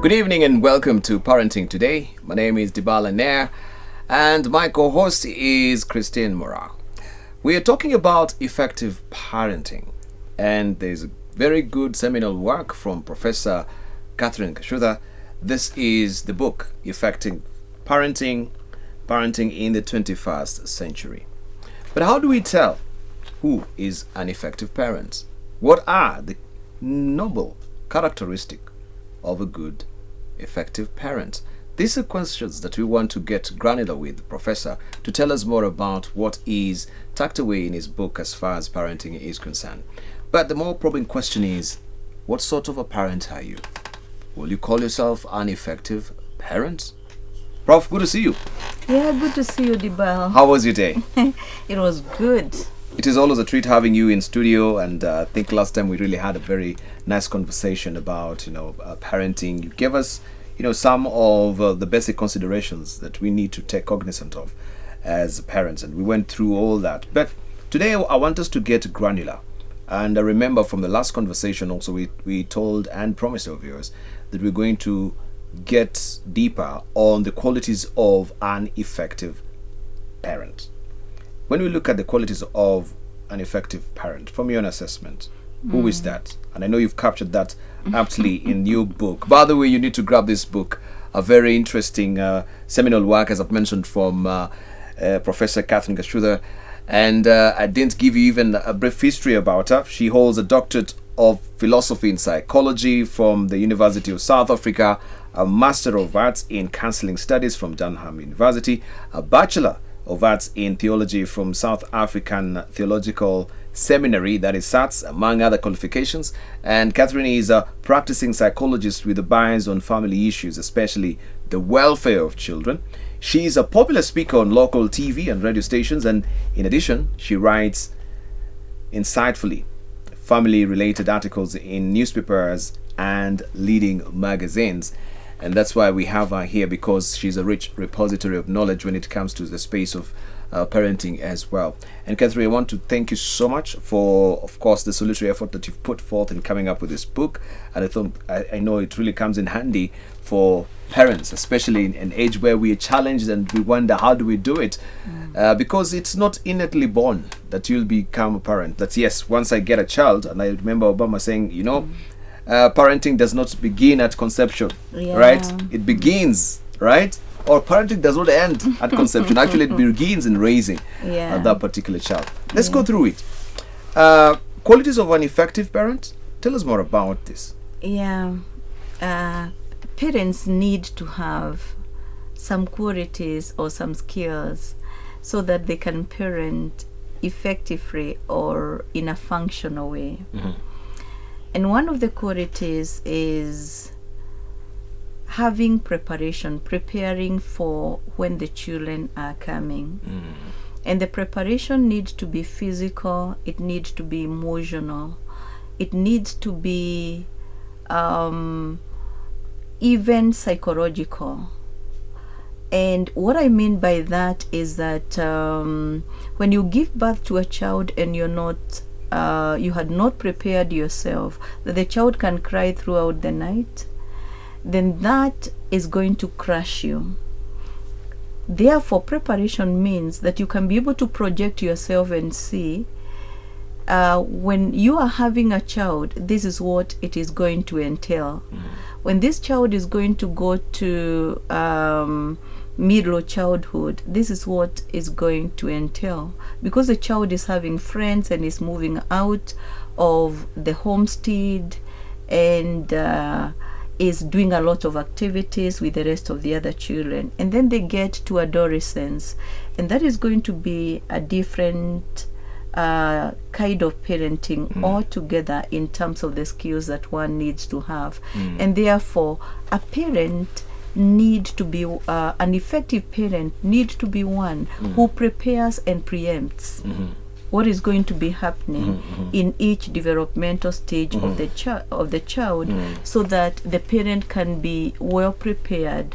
Good evening and welcome to Parenting Today. My name is Dibala Nair and my co-host is Christine Mora. We are talking about effective parenting, and there's a very good seminal work from Professor Catherine Kashuda. This is the book, Effective Parenting, Parenting in the 21st Century. But how do we tell who is an effective parent? What are the noble characteristics of a good, effective parent? These are questions that we want to get granular with Professor to tell us more about what is tucked away in his book as far as parenting is concerned. But the more probing question is, what sort of a parent are you? Will you call yourself an effective parent? Prof, good to see you. Yeah, good to see you, Dibal. How was your day? It was good. It is always a treat having you in studio, and I think last time we really had a very nice conversation about, parenting. You gave us, some of the basic considerations that we need to take cognizant of as parents, and we went through all that. But today I want us to get granular. And I remember from the last conversation also we told and promised our viewers that we're going to get deeper on the qualities of an effective parent. When we look at the qualities of an effective parent, from your own assessment, who is that? And I know you've captured that aptly in your book. By the way, you need to grab this book, a very interesting seminal work, as I've mentioned, from Professor Catherine Kashuda. And I didn't give you even a brief history about her. She holds a doctorate of philosophy in psychology from the University of South Africa, a Master of Arts in Counseling Studies from Durham University, a Bachelor of Arts in Theology from South African Theological Seminary, that is SATS, among other qualifications. And Catherine is a practicing psychologist with a bias on family issues, especially the welfare of children. She is a popular speaker on local TV and radio stations, and in addition, she writes insightfully family-related articles in newspapers and leading magazines. And that's why we have her here, because she's a rich repository of knowledge when it comes to the space of parenting as well. And Catherine, I want to thank you so much for, of course, the solitary effort that you've put forth in coming up with this book. And I know it really comes in handy for parents, especially in an age where we are challenged and we wonder, how do we do it? Because it's not innately born that you'll become a parent. That yes, once I get a child, and I remember Obama saying, parenting does not begin at conception, right? It begins, right? Or parenting does not end at conception. Actually, it begins in raising that particular child. Let's go through it. Qualities of an effective parent. Tell us more about this. Parents need to have some qualities or some skills so that they can parent effectively or in a functional way. And one of the qualities is having preparing for when the children are coming. And the preparation needs to be physical, it needs to be emotional, it needs to be even psychological. And what I mean by that is that when you give birth to a child and you had not prepared yourself, that the child can cry throughout the night, then that is going to crush you. Therefore, preparation means that you can be able to project yourself and see when you are having a child, this is what it is going to entail. When this child is going to go to middle childhood, this is what is going to entail, because the child is having friends and is moving out of the homestead and is doing a lot of activities with the rest of the other children, and then they get to adolescence, and that is going to be a different kind of parenting altogether in terms of the skills that one needs to have. And therefore a parent need to be an effective parent need to be one who prepares and preempts what is going to be happening in each developmental stage of the child, so that the parent can be well prepared